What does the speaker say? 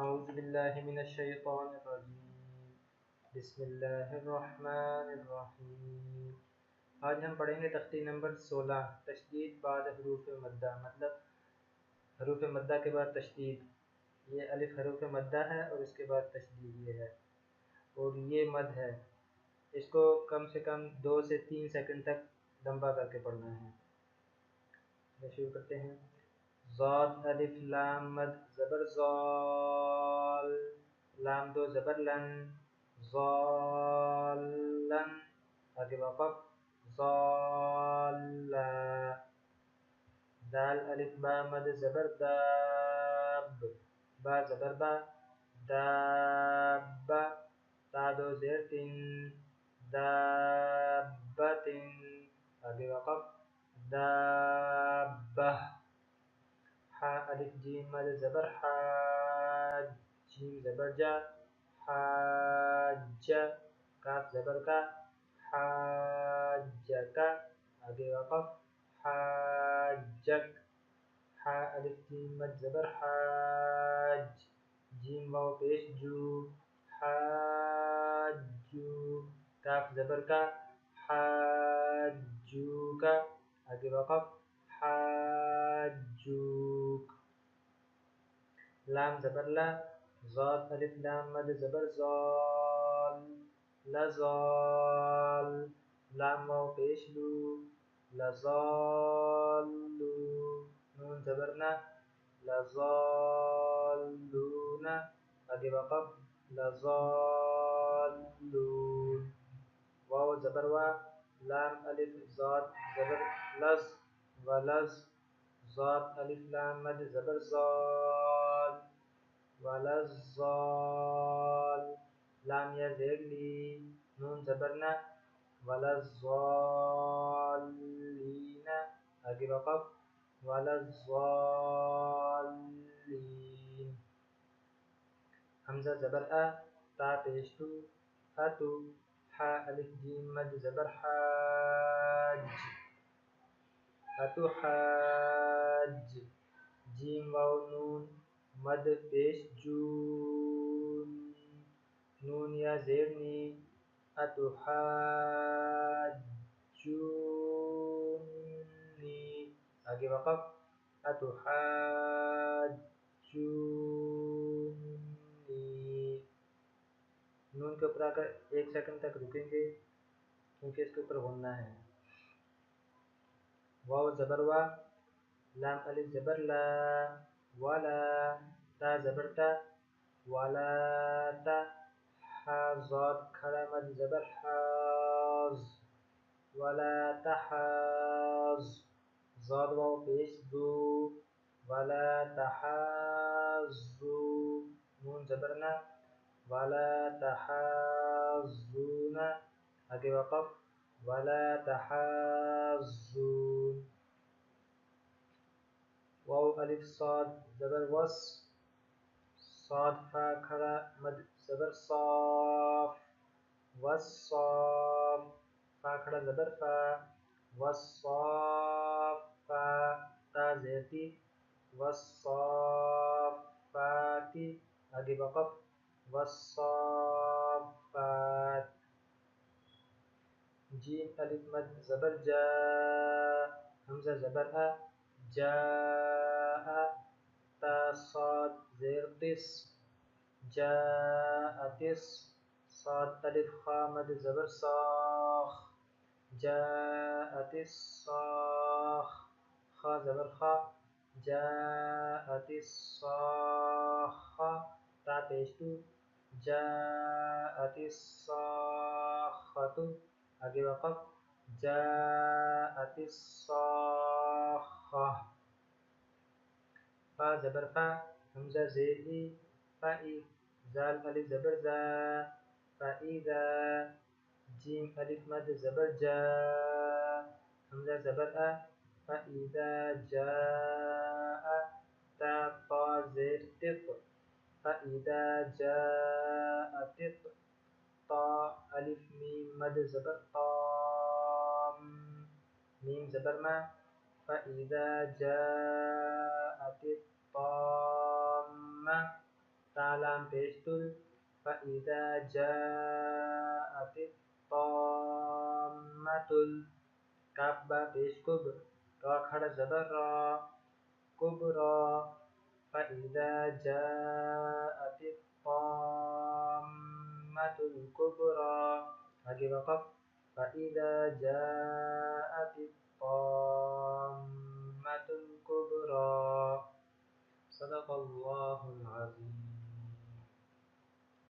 اعوذ باللہ من الشیطان الرجیم بسم اللہ الرحمن الرحیم۔ آج ہم پڑھیں گے تختی نمبر 16 تشدید بعد حروف مدہ، مطلب حروف مدہ کے بعد تشدید۔ یہ الف حروف مدہ ہے اور اس کے بعد تشدید یہ ہے اور یہ مد ہے۔ اس کو کم سے کم 2 سے 3 سیکنڈ تک لمبا کر کے پڑھنا ہے۔ شروع کرتے ہیں۔ ضاد الف لام مد زبر زال، لام دو زبر لن، ضالن، آگے وقف ضالا۔ دال الف با مد زبر داب، با زبر با، دابا، تا دو زیر تن، دابتن، آگے وقف دابہ۔ حا الف جیم مد زبر حاج، جیم زبر جا، حاج، کاف زبر کا، حاجکا، آگے وقف حاجک۔ حا الف جیم مد زبر حاج، جیم واو پیش جو، حاجو، کاف زبر کا، حاجوکا، آگے وقف حاجوک۔ لام زبر لا، ضاد الف لام مد زبر زال، لزال، لام واو پیش لو، لزالو، نون زبر نا، لزالون، آگے وقف لزالون۔ واو زبر وا، لام الف ضاد زبر لز، ولز، ضاد الف لام مد زبر زال، ولزال، لام یا زیر لی، نون زبر نا، ولزالین، آگے وقف ولزالین۔ حمزہ زبر ا، تا پیش تو، اتو۔ حا الف جیم مد زبر حاج، اتحاج، جیم واو نون مد پیش جون، نون یا زیر نی، اتحاجونی، آگے وقف اتحاجونی۔ نون کے اوپر آ کر 1 سیکنڈ تک رکیں گے کیونکہ اس کے اوپر غنہ ہے۔ واو زبر وا، لام الف زبر لا، ولا، تا زبر تا، ولا تا۔ حا ضاد کھڑا مد زبر حاز، ولا تحاز، ضاد واو پیش دو، ولا تحازو، نون زبر نا، ولا تحازون، آگے وقف ولا تحازون۔ واو الف صاد زبر وس، صاد فا کھڑا مد زبر صاف، وصاف، فا کھڑا زبر فا، وصافا، تا زیرتی، وصافاتی، آگے وقف وصافات۔ جیم الف مد زبر جا، حمزہ زبر ا، جاء، تا صاد زیر قص، جاءتس، صاد الف خا مد زبر صاخ، جاءت الصاخ، خا زبر خا، جاءت الصاخہ، تا پیش تو، جاءت الصاخۃ، آگے وقف جاءت الصاخہ۔ فا زبر فا، حمزہ زیر ای، فائی، زال الف زبر زا، فاذا، جیم الف مد زبر جا، حمزہ زبر ا، فاذا جاء، تا طا زیر تق، فاذا جاءت طا الف میم مد زبر طام، میم زبر ما، فاذا جاءت الطامہ، تالام پیشتل فإذا جاءت الطامة کاف با پیش کب را کھڑا زبر را کبرا فإذا جاءت الطامة الكبرى آگے وقف فإذا جاءت